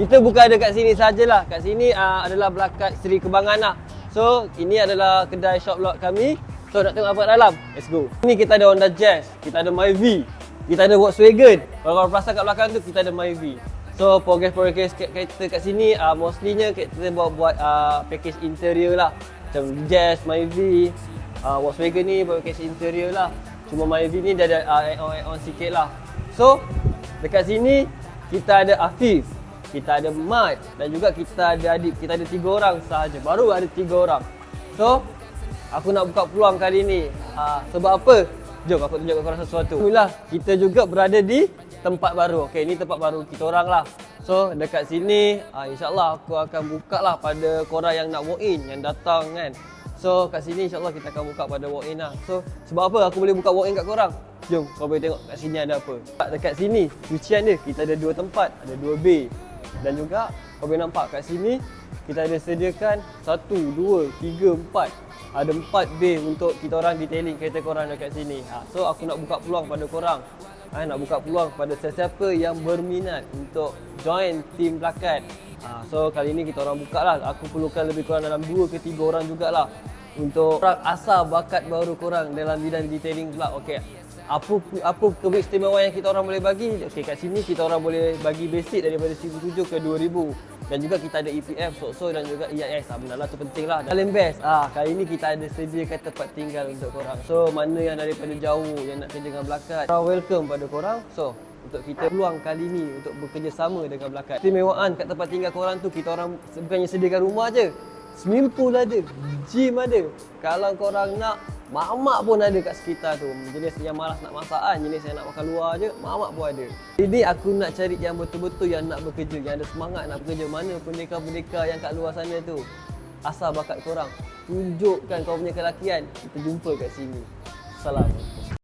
Kita bukan ada kat sini sajalah. Kat sini adalah Belakat Seri Kembangan lah. So, ini adalah kedai shop lot kami. So, nak tengok apa kat dalam? Let's go. Ini kita ada Honda Jazz, kita ada Myvi, kita ada Volkswagen. Kalau korang perasan kat belakang tu, kita ada Myvi. So, progress kereta kat sini, mostlynya kita buat package interior lah. Macam Jazz, Myvi, Volkswagen ni buat package interior lah. Cuma Myvi ni dia ada add-on sikit lah. So, dekat sini, kita ada Afif, kita ada Mat dan juga kita ada Adib. Kita ada 3 orang sahaja. Baru ada 3 orang. So, aku nak buka peluang kali ni. Sebab apa? Jom aku tunjuk korang sesuatu. Inilah, kita juga berada di tempat baru. Okey, ni tempat baru kita orang lah. So, dekat sini insya-Allah aku akan buka lah pada korang yang nak walk in, yang datang kan. So, kat sini insya-Allah kita akan buka pada walk in lah. So, sebab apa aku boleh buka walk in kat korang? Jom, kau boleh tengok kat sini ada apa. Dekat sini, cucian dia, kita ada 2 tempat, ada 2 bay. Dan juga kau boleh nampak kat sini kita ada sediakan 1, 2, 3, 4. Ada 4 bay untuk kita orang detailing kereta korang dekat sini. So aku nak buka peluang pada korang. Nak buka peluang pada sesiapa yang berminat untuk join team Belakat. So kali ni kita orang buka lah. Aku perlukan lebih kurang dalam 2 ke 3 orang jugalah untuk orang asal bakat baru korang dalam bidang detailing pula. Okey. Apa keistimewaan yang kita orang boleh bagi? Okey, kat sini kita orang boleh bagi basic daripada 1,700 ke 2,000. Dan juga kita ada EPF, SOCSO dan juga EIS. Benar lah, tu penting lah. Paling best, kali ni kita ada sediakan tempat tinggal untuk korang. So, mana yang daripada jauh yang nak kerja dengan Belakat, welcome pada korang. So, untuk kita peluang kali ni untuk bekerjasama dengan Belakat. Keistimewaan kat tempat tinggal korang tu, kita orang bukannya sediakan rumah je. Swimming pool ada, gym ada. Kalau korang nak, mak-mak pun ada kat sekitar tu. Jenis yang malas nak masak kan, jenis yang nak makan luar je, mak-mak pun ada. Jadi aku nak cari yang betul-betul yang nak bekerja, yang ada semangat nak bekerja. Mana pendekar-pendekar yang kat luar sana tu, asal bakat korang, tunjukkan kau punya kelakian. Kita jumpa kat sini. Assalamualaikum.